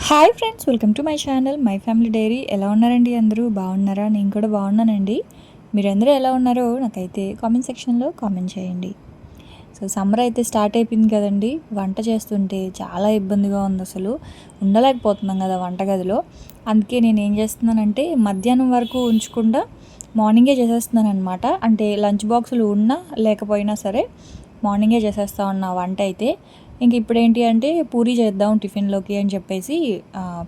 Hi friends, welcome to my channel my family dairy. ఎలా ఉన్నారండి? అందరూ బాగున్నారా? నేను కూడా బాగున్నానండి. మీరందరూ ఎలా ఉన్నారో నాకైతే కామెంట్ సెక్షన్లో కామెంట్ చేయండి. సో సమ్మర్ అయితే స్టార్ట్ అయిపోయింది కదండి. వంట చేస్తుంటే చాలా ఇబ్బందిగా ఉంది, అసలు ఉండలేకపోతున్నాం కదా వంటగదిలో. అందుకే నేను ఏం చేస్తున్నానంటే మధ్యాహ్నం వరకు ఉంచకుండా మార్నింగే చేసేస్తున్నాను అనమాట. అంటే లంచ్ బాక్సులు ఉన్నా లేకపోయినా సరే మార్నింగే చేసేస్తా ఉన్నా వంట అయితే. ఇంక ఇప్పుడు ఏంటి అంటే పూరీ చేద్దాం టిఫిన్లోకి అని చెప్పేసి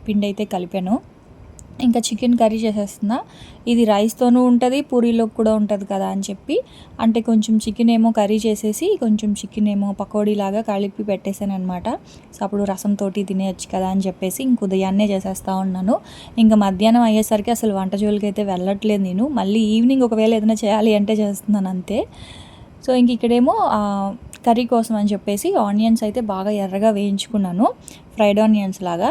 పిండి అయితే కలిపాను. ఇంకా చికెన్ కర్రీ చేసేస్తున్నా. ఇది రైస్తోనూ ఉంటుంది, పూరీలోకి కూడా ఉంటుంది కదా అని చెప్పి, అంటే కొంచెం చికెన్ ఏమో కర్రీ చేసేసి కొంచెం చికెన్ ఏమో పకోడీలాగా కలిపి పెట్టేశాను అనమాట. సో అప్పుడు రసంతో తినేయచ్చు కదా అని చెప్పేసి ఇంక ఉదయాన్నే చేసేస్తూ ఉన్నాను. ఇంకా మధ్యాహ్నం అయ్యేసరికి అసలు వంట జోలికి అయితే వెళ్ళట్లేదు నేను. మళ్ళీ ఈవినింగ్ ఒకవేళ ఏదైనా చేయాలి అంటే చేస్తున్నాను అంతే. సో ఇంక ఇక్కడేమో కర్రీ కోసం అని చెప్పేసి ఆనియన్స్ అయితే బాగా ఎర్రగా వేయించుకున్నాను, ఫ్రైడ్ ఆనియన్స్ లాగా.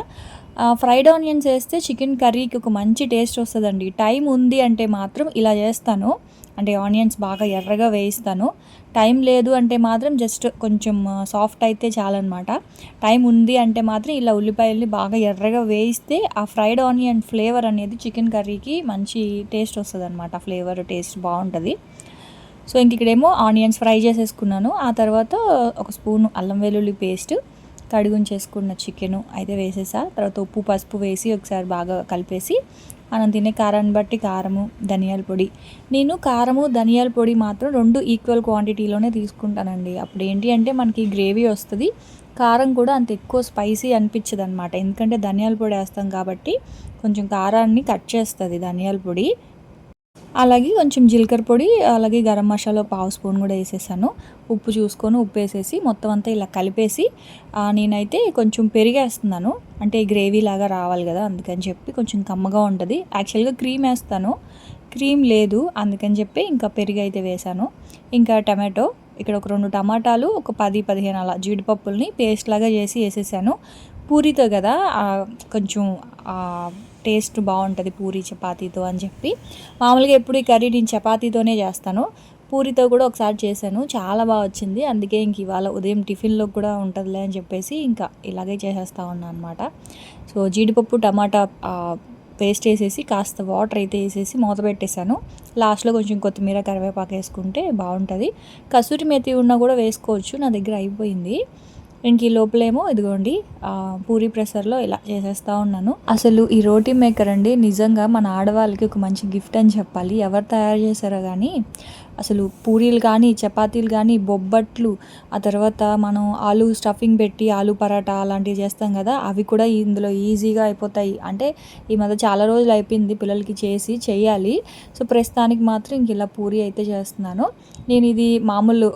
ఫ్రైడ్ ఆనియన్స్ వేస్తే చికెన్ కర్రీకి ఒక మంచి టేస్ట్ వస్తుందండి. టైం ఉంది అంటే మాత్రం ఇలా చేస్తాను, అంటే ఆనియన్స్ బాగా ఎర్రగా వేయిస్తాను. టైం లేదు అంటే మాత్రం జస్ట్ కొంచెం సాఫ్ట్ అయితే చాలన్నమాట. టైం ఉంది అంటే మాత్రం ఇలా ఉల్లిపాయల్ని బాగా ఎర్రగా వేయిస్తే ఆ ఫ్రైడ్ ఆనియన్ ఫ్లేవర్ అనేది చికెన్ కర్రీకి మంచి టేస్ట్ వస్తుంది అనమాట. ఫ్లేవర్ టేస్ట్ బాగుంటుంది. సో ఇంక ఇక్కడేమో ఆనియన్స్ ఫ్రై చేసేసుకున్నాను. ఆ తర్వాత ఒక స్పూన్ అల్లం వెల్లుల్లి పేస్ట్, కడిగుంచేసుకున్న చికెను అయితే వేసేసా. తర్వాత ఉప్పు పసుపు వేసి ఒకసారి బాగా కలిపేసి మనం తినే కారాన్ని బట్టి కారము, ధనియాల పొడి. నేను కారము ధనియాల పొడి మాత్రం 2 ఈక్వల్ క్వాంటిటీలోనే తీసుకుంటానండి. అప్పుడు ఏంటి అంటే మనకి గ్రేవీ వస్తుంది, కారం కూడా అంత ఎక్కువ స్పైసీ అనిపించదు అనమాట. ఎందుకంటే ధనియాల పొడి వేస్తాం కాబట్టి కొంచెం కారాన్ని కట్ చేస్తుంది ధనియాల పొడి. అలాగే కొంచెం జీలకర్ర పొడి, అలాగే గరం మసాలా పావు స్పూన్ కూడా వేసేసాను. ఉప్పు చూసుకొని ఉప్పు వేసేసి మొత్తం అంతా ఇలా కలిపేసి నేనైతే కొంచెం పెరిగేస్తున్నాను. అంటే గ్రేవీ లాగా రావాలి కదా, అందుకని చెప్పి కొంచెం కమ్మగా ఉంటుంది. యాక్చువల్గా క్రీమ్ వేస్తాను, క్రీమ్ లేదు, అందుకని చెప్పి ఇంకా పెరుగు అయితే వేసాను. ఇంకా టమాటో, ఇక్కడ ఒక 2 టమాటాలు, ఒక 10-15 అలా జీడిపప్పుల్ని పేస్ట్ లాగా చేసి వేసేసాను. పూరితో కదా కొంచెం టేస్ట్ బాగుంటుంది పూరి చపాతీతో అని చెప్పి. మామూలుగా ఎప్పుడు ఈ కర్రీ నేను చపాతీతోనే చేస్తాను, పూరితో కూడా ఒకసారి చేశాను, చాలా బాగా వచ్చింది. అందుకే ఇంక ఇవాళ ఉదయం టిఫిన్లో కూడా ఉంటుందిలే అని చెప్పేసి ఇంకా ఇలాగే చేసేస్తూ ఉన్నాను అనమాట. సో జీడిపప్పు టమాటా పేస్ట్ వేసేసి కాస్త వాటర్ అయితే వేసేసి మూత పెట్టేశాను. లాస్ట్లో కొంచెం కొత్తిమీర కరివేపాకు వేసుకుంటే బాగుంటుంది. కసూరి మేతి ఉన్నా కూడా వేసుకోవచ్చు, నా దగ్గర అయిపోయింది. ఇంక ఈ లోపలేమో ఇదిగోండి పూరీ ప్రెషర్లో ఇలా చేసేస్తూ ఉన్నాను. అసలు ఈ రోటీ మేకర్ అండి నిజంగా మన ఆడవాళ్ళకి ఒక మంచి గిఫ్ట్ అని చెప్పాలి. ఎవరు తయారు చేశారో కానీ అసలు పూరీలు కానీ చపాతీలు కానీ బొబ్బట్లు, ఆ తర్వాత మనం ఆలు స్టఫింగ్ పెట్టి ఆలు పరాటా అలాంటివి చేస్తాం కదా, అవి కూడా ఇందులో ఈజీగా అయిపోతాయి. అంటే ఈ మధ్య చాలా రోజులు అయిపోయింది పిల్లలకి చేసి చేయాలి. సో ప్రస్తుతానికి మాత్రం ఇంక ఇలా పూరీ అయితే చేస్తున్నాను. నేను ఇది మామూలు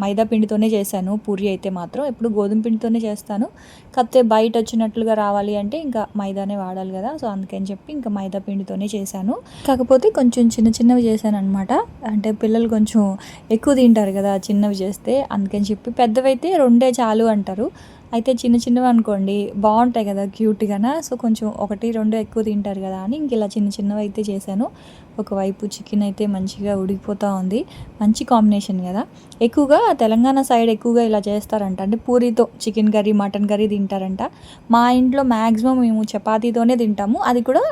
మైదా పిండితోనే చేశాను పూరీ అయితే మాత్రం. ఎప్పుడు గోధుమ పిండితోనే చేస్తాను, కాకపోతే బయట వచ్చినట్లుగా రావాలి అంటే ఇంకా మైదానే వాడాలి కదా, సో అందుకని చెప్పి ఇంకా మైదా పిండితోనే చేశాను. కాకపోతే కొంచెం చిన్న చిన్నవి చేశాను అనమాట. అంటే పిల్లలు కొంచెం ఎక్కువ తింటారు కదా చిన్నవి చేస్తే, అందుకని చెప్పి పెద్దవైతే 2 చాలు అంటారు. అయితే చిన్న చిన్నవి అనుకోండి బాగుంటాయి కదా క్యూట్గానా, సో కొంచెం 1-2 ఎక్కువ తింటారు కదా అని ఇంక ఇలా చిన్న చిన్నవి అయితే చేశాను. ఒకవైపు చికెన్ అయితే మంచిగా ఉడికిపోతూ ఉంది, మంచి కాంబినేషన్ కదా. ఎక్కువగా తెలంగాణ సైడ్ ఎక్కువగా ఇలా చేస్తారంట, అంటే పూరితో చికెన్ కర్రీ మటన్ కర్రీ తింటారంట. మా ఇంట్లో మ్యాక్సిమం మేము చపాతీతోనే తింటాము, అది కూడా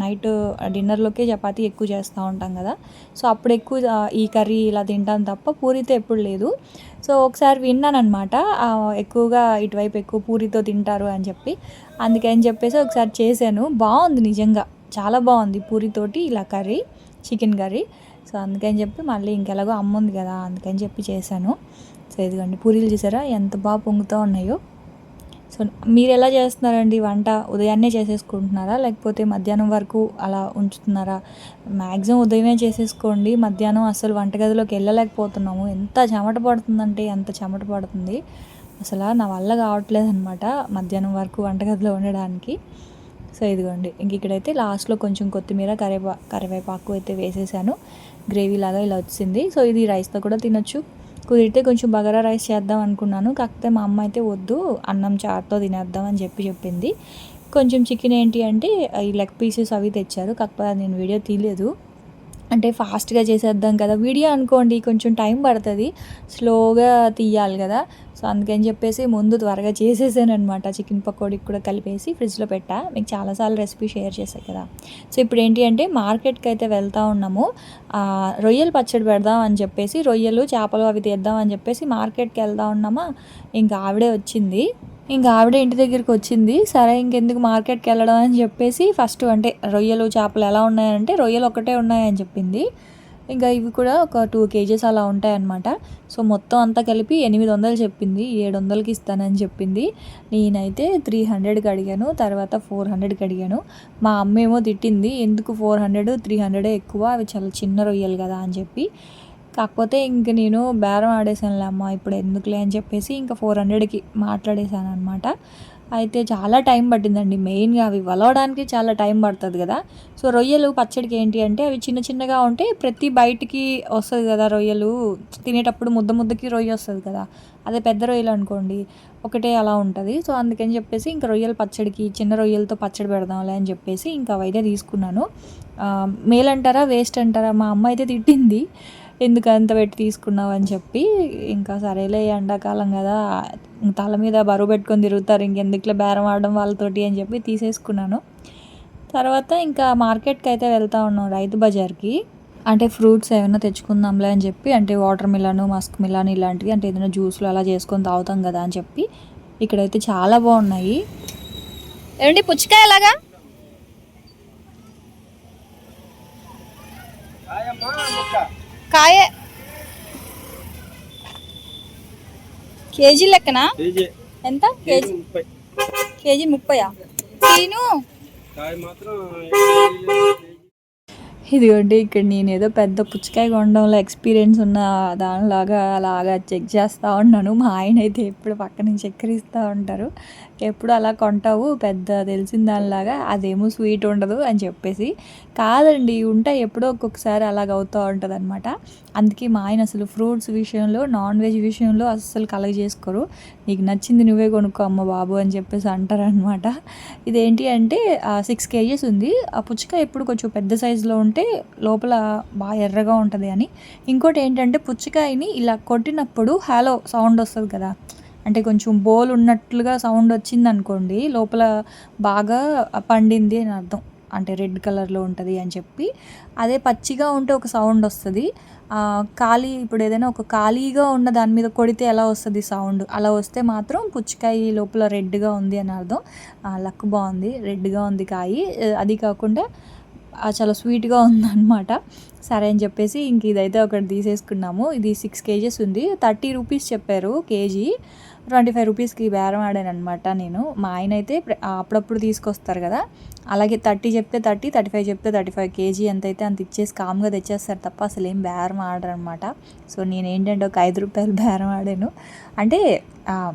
నైట్ డిన్నర్లోకే చపాతీ ఎక్కువ చేస్తూ ఉంటాం కదా, సో అప్పుడు ఎక్కువ ఈ కర్రీ ఇలా తింటాం తప్ప పూరితో ఎప్పుడు లేదు. సో ఒకసారి విన్నాను అనమాట, ఎక్కువగా ఇటువైపు ఎక్కువ పూరితో తింటారు అని చెప్పి, అందుకని చెప్పేసి ఒకసారి చేశాను. బాగుంది నిజంగా, చాలా బాగుంది పూరితోటి ఇలా కర్రీ, చికెన్ కర్రీ. సో అందుకని చెప్పి మళ్ళీ ఇంకెలాగో అమ్మ ఉంది కదా అందుకని చెప్పి చేశాను. సో ఇదిగోండి పూరీలు చూసారా ఎంత బాగా పొంగుతూ ఉన్నాయో. సో మీరు ఎలా చేస్తున్నారండి వంట? ఉదయాన్నే చేసేసుకుంటున్నారా లేకపోతే మధ్యాహ్నం వరకు అలా ఉంచుతున్నారా? మ్యాక్సిమం ఉదయమే చేసేసుకోండి, మధ్యాహ్నం అసలు వంటగదిలోకి వెళ్ళలేకపోతున్నాము. ఎంత చెమట పడుతుందంటే అంత చెమట పడుతుంది, అసలు నా వల్ల కావట్లేదు అనమాట మధ్యాహ్నం వరకు వంటగదిలో ఉండడానికి. సో ఇదిగోండి ఇంక ఇక్కడైతే లాస్ట్లో కొంచెం కొత్తిమీర కరివేపాకు అయితే వేసేసాను. గ్రేవీ లాగా ఇలా వచ్చింది. సో ఇది రైస్తో కూడా తినొచ్చు, కుదిరితే కొంచెం బగారా రైస్ చేద్దాం అనుకున్నాను, కాకపోతే మా అమ్మ అయితే వద్దు అన్నం చారుతో తినేద్దాం అని చెప్పింది. కొంచెం చికెన్ ఏంటి అంటే ఈ లెగ్ పీసెస్ అవి తెచ్చారు, కాకపోతే నేను వీడియో తీయలేదు. అంటే ఫాస్ట్గా చేసేద్దాం కదా వీడియో అనుకోండి, కొంచెం టైం పడుతుంది, స్లోగా తీయాలి కదా. సో అందుకని చెప్పేసి ముందు త్వరగా చేసేసాను అనమాట. చికెన్ పకోడీకి కూడా కలిపేసి ఫ్రిడ్జ్లో పెట్టా. మీకు చాలాసార్లు రెసిపీ షేర్ చేశాను కదా. సో ఇప్పుడు ఏంటి అంటే మార్కెట్కి అయితే వెళ్తూ ఉన్నాము. రొయ్యలు పచ్చడి పెడదాం అని చెప్పేసి, రొయ్యలు చేపలు అవి తీద్దాం అని చెప్పేసి మార్కెట్కి వెళ్తా ఉన్నామా. ఇంకా ఆవిడే వచ్చింది. ఇంకా ఆవిడ ఇంటి దగ్గరికి వచ్చింది. సరే ఇంకెందుకు మార్కెట్కి వెళ్ళడం అని చెప్పేసి ఫస్ట్ అంటే రొయ్యలు చేపలు ఎలా ఉన్నాయంటే రొయ్యలు ఒకటే ఉన్నాయని చెప్పింది. ఇంకా ఇవి కూడా ఒక 2 kgs అలా ఉంటాయన్నమాట. సో మొత్తం అంతా కలిపి 800 చెప్పింది. 700కి ఇస్తానని చెప్పింది. నేనైతే 300కి అడిగాను, తర్వాత 400కి అడిగాను. మా అమ్మ ఏమో తిట్టింది, ఎందుకు 400, 300 ఎక్కువ, అవి చాలా చిన్న రొయ్యలు కదా అని చెప్పి. కాకపోతే ఇంక నేను బేరం ఆడేసానులే అమ్మ ఇప్పుడు ఎందుకులే అని చెప్పేసి ఇంకా 400కి మాట్లాడేశాను అనమాట. అయితే చాలా టైం పట్టిందండి. మెయిన్గా అవి వలవడానికి చాలా టైం పడుతుంది కదా. సో రొయ్యలు పచ్చడికి ఏంటి అంటే అవి చిన్న చిన్నగా ఉంటే ప్రతి బయటికి వస్తుంది కదా. రొయ్యలు తినేటప్పుడు ముద్ద ముద్దకి రొయ్య వస్తుంది కదా. అదే పెద్ద రొయ్యలు అనుకోండి ఒకటే అలా ఉంటుంది. సో అందుకని చెప్పేసి ఇంకా రొయ్యల పచ్చడికి చిన్న రొయ్యలతో పచ్చడి పెడదాంలే అని చెప్పేసి ఇంకా అవైతే తీసుకున్నాను. మేల్ అంటారా వేస్ట్ అంటారా, మా అమ్మ అయితే తిట్టింది ఎందుకు అంత పెట్టి తీసుకున్నావు అని చెప్పి. ఇంకా సరేలే ఎండాకాలం కదా, తల మీద బరువు పెట్టుకొని తిరుగుతారు, ఇంకెందుకులే బేరం ఆడడం వాళ్ళతోటి అని చెప్పి తీసేసుకున్నాను. తర్వాత ఇంకా మార్కెట్కి అయితే వెళ్తూ ఉన్నాం, రైతు బజార్కి. అంటే ఫ్రూట్స్ ఏమైనా తెచ్చుకుందాంలే అని చెప్పి, అంటే వాటర్ మిలన్, మస్క్ మిలన్ ఇలాంటివి, అంటే ఏదైనా జ్యూస్లు అలా చేసుకొని తాగుతాం కదా అని చెప్పి. ఇక్కడైతే చాలా బాగున్నాయి. ఏమండి పుచ్చకాయ ఎలాగా? కాయ కేజీ లెక్కనా? ఎంత కేజీ? కేజీ 30. నేను ఇదిగోండి ఇక్కడ నేను ఏదో పెద్ద పుచ్చకాయ కొనడంలో ఎక్స్పీరియన్స్ ఉన్న దానిలాగా అలాగా చెక్ చేస్తూ ఉన్నాను. మా ఆయన అయితే ఎప్పుడు పక్క నుంచి ఎక్కిరిస్తూ ఉంటారు, ఎప్పుడు అలా కొంటావు పెద్ద తెలిసిన దానిలాగా, అదేమో స్వీట్ ఉండదు అని చెప్పేసి. కాదండి ఉంటాయి, ఎప్పుడో ఒక్కొక్కసారి అలాగ అవుతూ ఉంటుంది అనమాట. అందుకే మా ఆయన అసలు ఫ్రూట్స్ విషయంలో, నాన్ వెజ్ విషయంలో అస్సలు కలగ చేసుకోరు. నీకు నచ్చింది నువ్వే కొనుక్కో అమ్మ బాబు అని చెప్పేసి అంటారనమాట. ఇదేంటి అంటే 6 kgs ఉంది. ఆ పుచ్చకాయ ఎప్పుడు కొంచెం పెద్ద సైజులో ఉంటే లోపల బాగా ఎర్రగా ఉంటుంది అని. ఇంకోటి ఏంటంటే పుచ్చకాయని ఇలా కొట్టినప్పుడు హ్యాలో సౌండ్ వస్తుంది కదా, అంటే కొంచెం బోల్ ఉన్నట్లుగా సౌండ్ వచ్చింది అనుకోండి, లోపల బాగా పండింది అని అర్థం, అంటే రెడ్ కలర్లో ఉంటుంది అని చెప్పి. అదే పచ్చిగా ఉంటే ఒక సౌండ్ వస్తుంది. ఖాళీ ఇప్పుడు ఏదైనా ఒక ఖాళీగా ఉన్న దాని మీద కొడితే ఎలా వస్తుంది సౌండ్, అలా వస్తే మాత్రం పుచ్చకాయ లోపల రెడ్గా ఉంది అని అర్థం. లక్ బాగుంది, రెడ్గా ఉంది కాయి. అది కాకుండా చాలా స్వీట్గా ఉందన్నమాట. సరే అని చెప్పేసి ఇంక ఇదైతే ఒకటి తీసేసుకున్నాము. ఇది 6 kgs ఉంది. 30 రూపీస్ చెప్పారు కేజీ. 25 రూపీస్కి బేరం ఆడాను అనమాట నేను. మా ఆయన అయితే అప్పుడప్పుడు తీసుకొస్తారు కదా, అలాగే 30 చెప్తే 30, 35 చెప్తే 35, కేజీ ఎంతైతే అంత ఇచ్చేసి కామ్గా తెచ్చేస్తారు తప్ప అసలు ఏం బేరం ఆడరు అనమాట. సో నేను ఏంటంటే ఒక 5 రూపాయలు బేరం ఆడాను. అంటే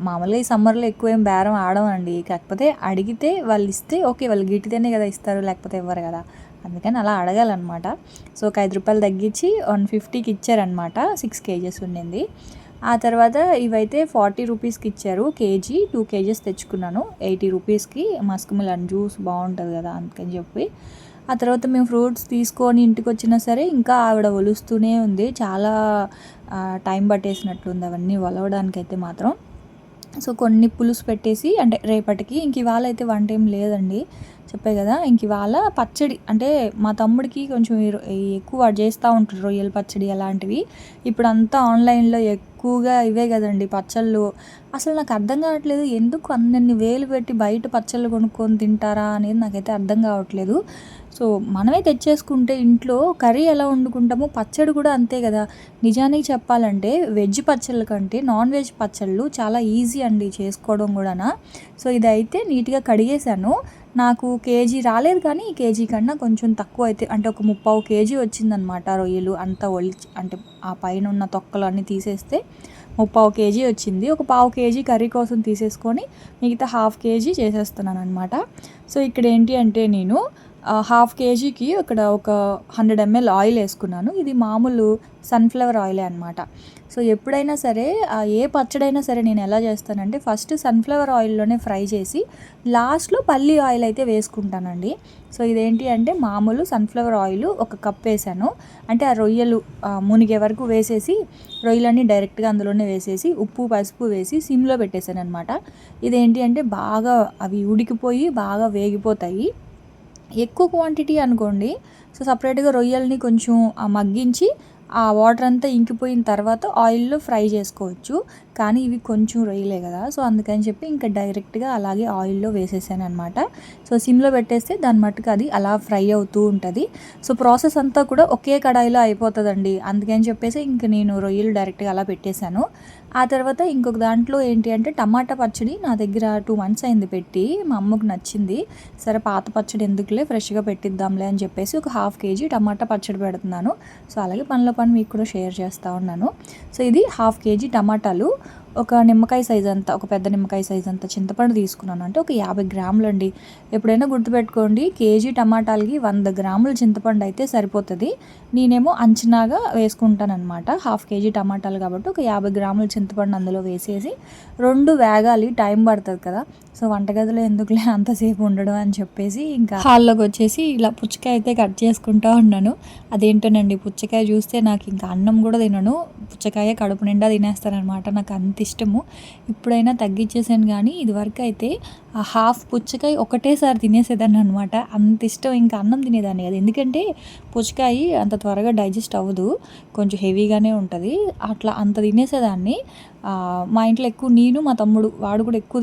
మామూలుగా ఈ సమ్మర్లో ఎక్కువ ఏం బేరం ఆడమండి, కాకపోతే అడిగితే వాళ్ళు ఇస్తే ఓకే, వాళ్ళు గిట్టితేనే కదా ఇస్తారు, లేకపోతే ఇవ్వరు కదా, అందుకని అలా అడగాలన్నమాట. సో ఒక 5 రూపాయలు తగ్గించి 150కి ఇచ్చారనమాట. 6 kgs ఉండింది. ఆ తర్వాత ఇవైతే 40 రూపీస్కి ఇచ్చారు కేజీ. 2 kgs తెచ్చుకున్నాను 80 రూపీస్కి. మస్క్ మిలన్ జ్యూస్ బాగుంటుంది కదా అందుకని చెప్పి. ఆ తర్వాత మేము ఫ్రూట్స్ తీసుకొని ఇంటికి వచ్చినా సరే ఇంకా ఆవిడ ఒలుస్తూనే ఉంది. చాలా టైం పట్టేసినట్లుంది అవన్నీ ఒలవడానికైతే మాత్రం. సో కొన్ని పులుసు పెట్టేసి, అంటే రేపటికి ఇంక ఇవాళ అయితే వంట ఏం లేదండి, చెప్పే కదా. ఇంక ఇవాళ పచ్చడి, అంటే మా తమ్ముడికి కొంచెం ఎక్కువ చేస్తూ ఉంటారు రొయ్యల పచ్చడి అలాంటివి. ఇప్పుడు అంతా ఆన్లైన్లో ఎక్కువగా ఇవే కదండి పచ్చళ్ళు. అసలు నాకు అర్థం కావట్లేదు, ఎందుకు అన్నన్ని వేలు పెట్టి బయట పచ్చళ్ళు కొనుక్కొని తింటారా అనేది నాకైతే అర్థం కావట్లేదు. సో మనమే తెచ్చేసుకుంటే ఇంట్లో కర్రీ ఎలా వండుకుంటామో పచ్చడి కూడా అంతే కదా. నిజానికి చెప్పాలంటే వెజ్ పచ్చళ్ళ కంటే నాన్ వెజ్ పచ్చళ్ళు చాలా ఈజీ అండి చేసుకోవడం కూడా. సో ఇదైతే నీట్గా కడిగేశాను. నాకు కేజీ రాలేదు, కానీ ఈ కేజీ కన్నా కొంచెం తక్కువ అయితే, అంటే ఒక 30 kg వచ్చిందనమాట. రొయ్యలు అంతా ఒలిచి, అంటే ఆ పైన ఉన్న తొక్కలు అన్నీ తీసేస్తే 30 kg వచ్చింది. ఒక 1/2 kg కర్రీ కోసం తీసేసుకొని మిగతా 1/2 kg చేసేస్తున్నాను అనమాట. సో ఇక్కడ ఏంటి అంటే నేను హాఫ్ కేజీకి అక్కడ ఒక 100 ml ఆయిల్ వేసుకున్నాను. ఇది మామూలు సన్ఫ్లవర్ ఆయిలే అనమాట. సో ఎప్పుడైనా సరే ఏ పచ్చడైనా సరే నేను ఎలా చేస్తానంటే ఫస్ట్ సన్ఫ్లవర్ ఆయిల్లోనే ఫ్రై చేసి లాస్ట్లో పల్లి ఆయిల్ అయితే వేసుకుంటానండి. సో ఇదేంటి అంటే మామూలు సన్ఫ్లవర్ ఆయిల్ ఒక కప్ వేసాను. అంటే ఆ రొయ్యలు మునిగే వరకు వేసేసి రొయ్యలన్నీ డైరెక్ట్గా అందులోనే వేసేసి ఉప్పు పసుపు వేసి సిమ్లో పెట్టేశాను అనమాట. ఇదేంటి అంటే బాగా అవి ఉడికిపోయి బాగా వేగిపోతాయి. ఎక్కువ క్వాంటిటీ అనుకోండి. సో సపరేట్గా రొయ్యల్ని కొంచెం మగ్గించి ఆ వాటర్ అంతా ఇంకిపోయిన తర్వాత ఆయిల్లో ఫ్రై చేసుకోవచ్చు. కానీ ఇవి కొంచెం రొయ్యలే కదా, సో అందుకని చెప్పి ఇంకా డైరెక్ట్గా అలాగే ఆయిల్లో వేసేసాను అనమాట. సో సిమ్లో పెట్టేస్తే దాని మట్టుకు అది అలా ఫ్రై అవుతూ ఉంటుంది. సో ప్రాసెస్ అంతా కూడా ఒకే కడాయిలో అయిపోతుందండి. అందుకని చెప్పేసి ఇంక నేను రొయ్యలు డైరెక్ట్గా అలా పెట్టేశాను. ఆ తర్వాత ఇంకొక దాంట్లో ఏంటి అంటే టమాటా పచ్చడి నా దగ్గర 2 months అయింది పెట్టి, మా అమ్మకు నచ్చింది. సరే పాత పచ్చడి ఎందుకులే ఫ్రెష్గా పెట్టిద్దాంలే అని చెప్పేసి ఒక 1/2 kg టమాటా పచ్చడి పెడుతున్నాను. సో అలాగే పనిలో పని మీకు కూడా షేర్ చేస్తూ ఉన్నాను. సో ఇది 1/2 kg టమాటాలు, ఒక నిమ్మకాయ సైజ్ అంతా, ఒక పెద్ద నిమ్మకాయ సైజ్ అంతా చింతపండు తీసుకున్నాను. అంటే ఒక 50 గ్రాములు అండి. ఎప్పుడైనా గుర్తుపెట్టుకోండి, కేజీ టమాటాలకి 100 గ్రాముల చింతపండు అయితే సరిపోతుంది. నేనేమో అంచనాగా వేసుకుంటాను అనమాట. 1/2 kg టమాటాలు కాబట్టి ఒక 50 గ్రాముల చింతపండు అందులో వేసేసి 2 వేగాలి, టైం పడుతుంది కదా. సో వంటగదిలో ఎందుకులే అంతసేపు ఉండడం అని చెప్పేసి ఇంకా హాల్లోకి వచ్చేసి ఇలా పుచ్చకాయ అయితే కట్ చేసుకుంటూ ఉన్నాను. అదేంటోనండి, పుచ్చకాయ చూస్తే నాకు ఇంకా అన్నం కూడా తినను, పుచ్చకాయ కడుపు నిండా తినేస్తానమాట. నాకు అంత ఇష్టము. ఇప్పుడైనా తగ్గించేసాను, కానీ ఇదివరకు అయితే ఆ హాఫ్ పుచ్చకాయ ఒకటేసారి తినేసేదాన్ని అనమాట. అంత ఇష్టం, ఇంకా అన్నం తినేదాన్ని కదా. ఎందుకంటే పుచ్చకాయ అంత త్వరగా డైజెస్ట్ అవ్వదు, కొంచెం హెవీగానే ఉంటుంది. అట్లా అంత తినేసేదాన్ని. మా ఇంట్లో ఎక్కువ నేను, మా తమ్ముడు, వాడు కూడా ఎక్కువ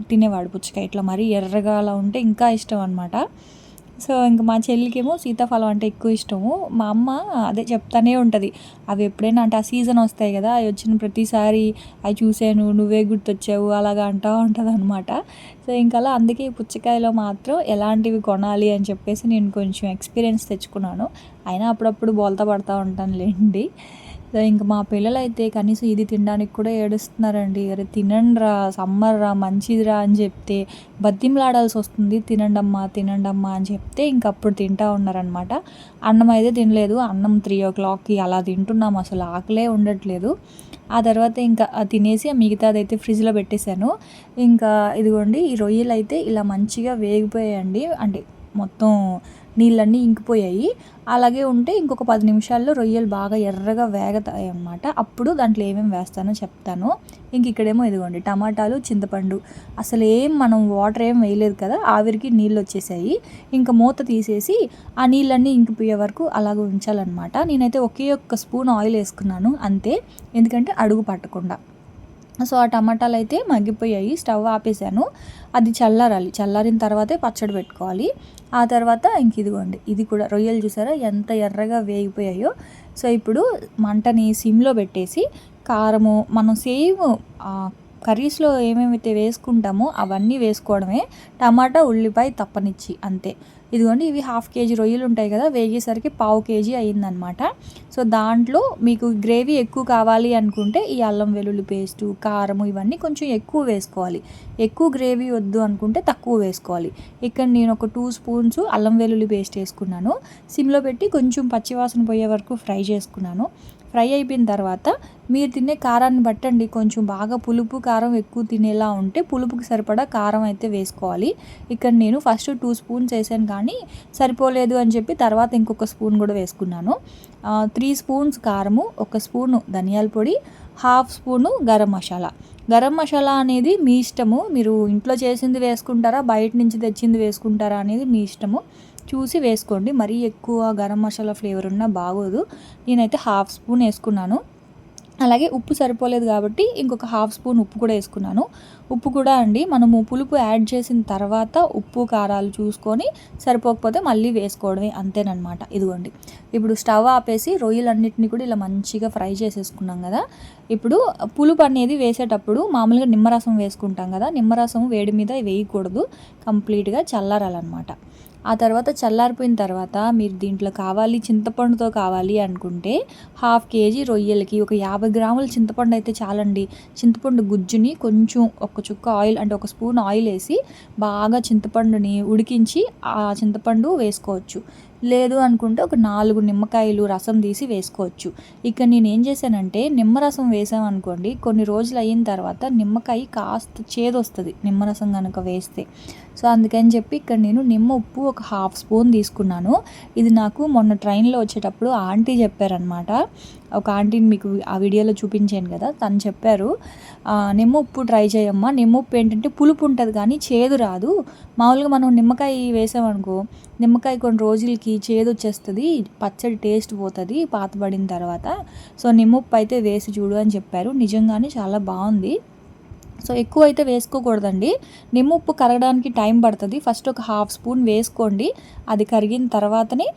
తినేవాడు పుచ్చకాయ. ఇట్లా మరీ ఎర్రగా అలా ఉంటే ఇంకా ఇష్టం అనమాట. సో ఇంకా మా చెల్లికేమో సీతాఫలం అంటే ఎక్కువ ఇష్టము. మా అమ్మ అదే చెప్తానే ఉంటుంది, అవి ఎప్పుడైనా అంటే ఆ సీజన్ వస్తాయి కదా, అవి వచ్చిన ప్రతిసారి అవి చూసాను నువ్వే గుర్తొచ్చావు అలాగా అంటూ ఉంటుంది అనమాట. సో ఇంకా అలా అందుకే ఈ పుచ్చకాయలో మాత్రం ఎలాంటివి కొనాలి అని చెప్పేసి నేను కొంచెం ఎక్స్పీరియన్స్ తెచ్చుకున్నాను. అయినా అప్పుడప్పుడు బోల్తా పడతా ఉంటానులేండి. సో ఇంక మా పిల్లలైతే కనీసం ఇది తినడానికి కూడా ఏడుస్తున్నారండి. అరే తినండిరా, సమ్మర్ రా, మంచిదిరా అని చెప్తే బతిమలాడాల్సి వస్తుంది. తినండమ్మా తినండమ్మా అని చెప్తే ఇంకప్పుడు తింటా ఉన్నారనమాట. అన్నం అయితే తినలేదు. అన్నం 3 o'clockకి అలా తింటున్నాం, అసలు ఆకలే ఉండట్లేదు. ఆ తర్వాత ఇంకా తినేసి మిగతాదైతే ఫ్రిడ్జ్లో పెట్టేశాను. ఇంకా ఇదిగోండి, ఈ రొయ్యలు అయితే ఇలా మంచిగా వేగిపోయాయండి. అంటే మొత్తం నీళ్ళన్నీ ఇంకిపోయాయి. అలాగే ఉంటే ఇంకొక 10 నిమిషాల్లో రొయ్యలు బాగా ఎర్రగా వేగతాయి అన్నమాట. అప్పుడు దాంట్లో ఏమేమి వేస్తానో చెప్తాను. ఇంక ఇక్కడేమో ఇదిగోండి టమాటాలు, చింతపండు, అసలు ఏం మనం వాటర్ ఏం వేయలేదు కదా, ఆవిరికి నీళ్ళు వచ్చేసాయి. ఇంకా మూత తీసేసి ఆ నీళ్ళన్నీ ఇంకిపోయే వరకు అలాగ ఉంచాలన్నమాట. నేనైతే ఒకే ఒక్క స్పూన్ ఆయిల్ వేసుకున్నాను అంతే, ఎందుకంటే అడుగు పట్టకుండా. సో ఆ టమాటాలు అయితే మగ్గిపోయాయి, స్టవ్ ఆపేసాను. అది చల్లారాలి, చల్లారిన తర్వాతే పచ్చడి పెట్టుకోవాలి. ఆ తర్వాత ఇంక ఇదిగోండి, ఇది కూడా రొయ్యలు చూసారా ఎంత ఎర్రగా వేగిపోయాయో. సో ఇప్పుడు మంటని సిమ్లో పెట్టేసి కారము, మనం సేమ్ కర్రీస్లో ఏమేమైతే వేసుకుంటామో అవన్నీ వేసుకోవడమే, టమాటా ఉల్లిపాయ తప్పనిచ్చి అంతే. ఇదిగోండి, ఇవి 1/2 kg రొయ్యలు ఉంటాయి కదా, వేగేసరికి 1/4 kg అయ్యిందనమాట. సో దాంట్లో మీకు గ్రేవీ ఎక్కువ కావాలి అనుకుంటే ఈ అల్లం వెల్లుల్లి పేస్టు, కారము ఇవన్నీ కొంచెం ఎక్కువ వేసుకోవాలి. ఎక్కువ గ్రేవీ వద్దు అనుకుంటే తక్కువ వేసుకోవాలి. ఇక్కడ నేను ఒక 2 స్పూన్స్ అల్లం వెల్లుల్లి పేస్ట్ వేసుకున్నాను. సిమ్లో పెట్టి కొంచెం పచ్చివాసన పోయే వరకు ఫ్రై చేసుకున్నాను. ఫ్రై అయిపోయిన తర్వాత మీరు తినే కారాన్ని బట్టండి, కొంచెం బాగా పులుపు కారం ఎక్కువ తినేలా ఉంటే పులుపుకి సరిపడా కారం అయితే వేసుకోవాలి. ఇక్కడ నేను ఫస్ట్ 2 స్పూన్స్ వేసాను, కానీ సరిపోలేదు అని చెప్పి తర్వాత ఇంకొక స్పూన్ కూడా వేసుకున్నాను. 3 స్పూన్స్ కారము, 1 స్పూను ధనియాల పొడి, 1/2 స్పూను గరం మసాలా. గరం మసాలా అనేది మీ ఇష్టము, మీరు ఇంట్లో చేసింది వేసుకుంటారా బయట నుంచి తెచ్చింది వేసుకుంటారా అనేది మీ ఇష్టము, చూసి వేసుకోండి. మరీ ఎక్కువ గరం మసాలా ఫ్లేవర్ ఉన్నా బాగోదు. నేనైతే 1/2 స్పూన్ వేసుకున్నాను. అలాగే ఉప్పు సరిపోలేదు కాబట్టి ఇంకొక 1/2 స్పూన్ ఉప్పు కూడా వేసుకున్నాను. ఉప్పు కూడా అండి, మనము పులుపు యాడ్ చేసిన తర్వాత ఉప్పు కారాలు చూసుకొని సరిపోకపోతే మళ్ళీ వేసుకోవడమే, అంతేనమాట. ఇదిగోండి, ఇప్పుడు స్టవ్ ఆపేసి రొయ్యలన్నిటిని కూడా ఇలా మంచిగా ఫ్రై చేసేసుకున్నాం కదా. ఇప్పుడు పులుపు అనేది వేసేటప్పుడు మామూలుగా నిమ్మరసం వేసుకుంటాం కదా, నిమ్మరసం వేడి మీద వేయకూడదు, కంప్లీట్గా చల్లారాలన్నమాట. ఆ తర్వాత చల్లారిపోయిన తర్వాత మీరు దీంట్లో కావాలి చింతపండుతో కావాలి అనుకుంటే 1/2 కేజీ రొయ్యలకి ఒక 50 గ్రాముల చింతపండు అయితే చాలండి. చింతపండు గుజ్జుని కొంచెం ఒక చుక్క ఆయిల్ అంటే ఒక స్పూన్ ఆయిల్ వేసి బాగా చింతపండుని ఉడికించి ఆ చింతపండు వేసుకోవచ్చు. లేదు అనుకుంటే ఒక 4 నిమ్మకాయలు రసం తీసి వేసుకోవచ్చు. ఇక నేనేం చేశానంటే నిమ్మరసం వేసామనుకోండి కొన్ని రోజులు అయిన తర్వాత నిమ్మకాయ కాస్త చేదొస్తుంది నిమ్మరసం కనుక వేస్తే. సో అందుకని చెప్పి ఇక్కడ నేను నిమ్మ ఉప్పు ఒక 1/2 స్పూన్ తీసుకున్నాను. ఇది నాకు మొన్న ట్రైన్లో వచ్చేటప్పుడు ఆంటీ చెప్పారనమాట. ఒక ఆంటీని మీకు ఆ వీడియోలో చూపించాను కదా, తను చెప్పారు నిమ్మ ఉప్పు ట్రై చేయమ్మా, నిమ్మ ఉప్పు ఏంటంటే పులుపు ఉంటుంది కానీ చేదు రాదు. మామూలుగా మనం నిమ్మకాయ వేసామనుకో నిమ్మకాయ కొన్ని రోజులకి చేదు వచ్చేస్తుంది, పచ్చడి టేస్ట్ పోతుంది పాతబడిన తర్వాత. సో నిమ్మ ఉప్పు అయితే వేసి చూడు అని చెప్పారు. నిజంగానే చాలా బాగుంది. సో ఎక్కువ అయితే వేసుకోకూడదండి, నిమ్మ ఉప్పు కరగడానికి టైం పడుతుంది. ఫస్ట్ ఒక 1/2 స్పూన్ వేసుకోండి, అది కరిగిన తర్వాతనే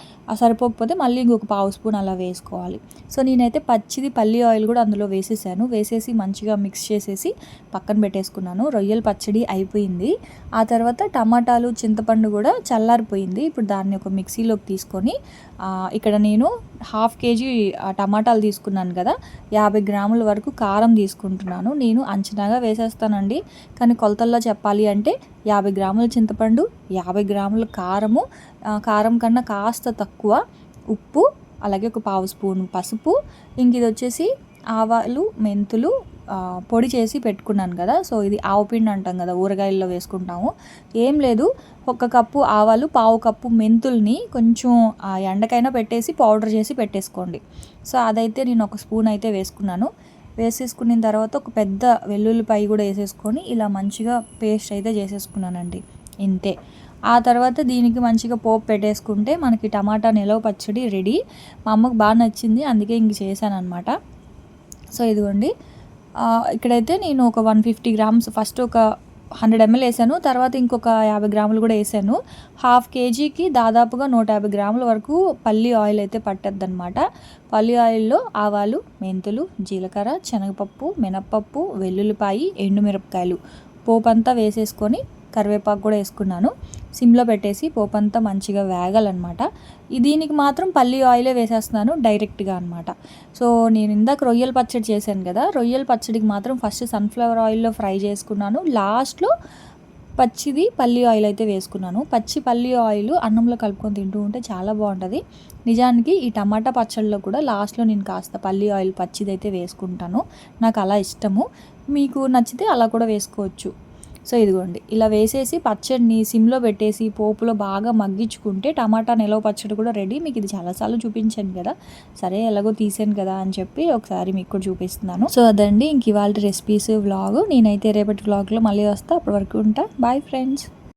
సరిపోకపోతే మళ్ళీ ఇంకొక 1/2 స్పూన్ అలా వేసుకోవాలి. సో నేనైతే పచ్చిది పల్లి ఆయిల్ కూడా అందులో వేసేసాను. వేసేసి మంచిగా మిక్స్ చేసేసి పక్కన పెట్టేసుకున్నాను. రొయ్యల పచ్చడి అయిపోయింది. ఆ తర్వాత టమాటాలు చింతపండు కూడా చల్లారిపోయింది. ఇప్పుడు దాన్ని ఒక మిక్సీలోకి తీసుకొని ఇక్కడ నేను 1/2 కేజీ టమాటాలు తీసుకున్నాను కదా, 50 గ్రాముల వరకు కారం తీసుకుంటున్నాను. నేను అంచనాగా వేసేస్తానండి, కానీ కొలతల్లో చెప్పాలి అంటే 50 గ్రాముల చింతపండు, 50 గ్రాముల కారము, కారం కన్నా కాస్త తక్కువ ఉప్పు, అలాగే ఒక 1/2 స్పూన్ పసుపు, ఇంక ఇది వచ్చేసి ఆవాలు మెంతులు పొడి చేసి పెట్టుకున్నాను కదా. సో ఇది ఆవపిండి అంటాం కదా, ఊరగాయల్లో వేసుకుంటాము. ఏం లేదు, 1 కప్పు ఆవాలు 1/2 కప్పు మెంతుల్ని కొంచెం ఎండకైనా పెట్టేసి పౌడర్ చేసి పెట్టేసుకోండి. సో అదైతే నేను 1 స్పూన్ అయితే వేసుకున్నాను. వేసేసుకున్న తర్వాత ఒక పెద్ద వెల్లుల్లిపాయ కూడా వేసేసుకొని ఇలా మంచిగా పేస్ట్ అయితే చేసేసుకున్నానండి. ఇంతే. ఆ తర్వాత దీనికి మంచిగా పోపు పెట్టేసుకుంటే మనకి టమాటా నిలవ పచ్చడి రెడీ. మా అమ్మకు బాగా నచ్చింది, అందుకే ఇంక చేశాను అనమాట. సో ఇదిగోండి, ఇక్కడైతే నేను ఒక 150 గ్రామ్స్ ఫస్ట్ ఒక 100 ml వేసాను, తర్వాత ఇంకొక 50 గ్రాములు కూడా వేసాను. 1/2 కేజీకి దాదాపుగా 150 గ్రాముల వరకు పల్లి ఆయిల్ అయితే పట్టద్దు అనమాట. పల్లి ఆయిల్లో ఆవాలు మెంతులు జీలకర్ర శనగపప్పు మినప్పప్పు వెల్లుల్లిపాయి ఎండుమిరపకాయలు పోపంతా వేసేసుకొని కరివేపాకు కూడా వేసుకున్నాను. సిమ్లో పెట్టేసి పోపంతా మంచిగా వేగాలన్నమాట. దీనికి మాత్రం పల్లి ఆయిలే వేసేస్తున్నాను డైరెక్ట్గా అనమాట. సో నేను ఇందాక రొయ్యల పచ్చడి చేశాను కదా, రొయ్యల పచ్చడికి మాత్రం ఫస్ట్ సన్ఫ్లవర్ ఆయిల్లో ఫ్రై చేసుకున్నాను, లాస్ట్లో పచ్చిది పల్లి ఆయిల్ అయితే వేసుకున్నాను. పచ్చి పల్లి ఆయిల్ అన్నంలో కలుపుకొని తింటూ ఉంటే చాలా బాగుంటుంది. నిజానికి ఈ టమాటా పచ్చడిలో కూడా లాస్ట్లో నేను కాస్త పల్లి ఆయిల్ పచ్చిది అయితే వేసుకుంటాను, నాకు అలా ఇష్టము. మీకు నచ్చితే అలా కూడా వేసుకోవచ్చు. సో ఇదిగోండి, ఇలా వేసేసి పచ్చడిని సిమ్లో పెట్టేసి పోపులో బాగా మగ్గించుకుంటే టమాటా నిలవ పచ్చడి కూడా రెడీ. మీకు ఇది చాలాసార్లు చూపించాను కదా, సరే ఎలాగో తీసాను కదా అని చెప్పి ఒకసారి మీకు కూడా చూపిస్తున్నాను. సో అదండి ఇంక ఇవాళ రెసిపీస్ వ్లాగ్. నేనైతే రేపటి వ్లాగ్లో మళ్ళీ వస్తా, అప్పటి వరకు ఉంటా. Bye friends.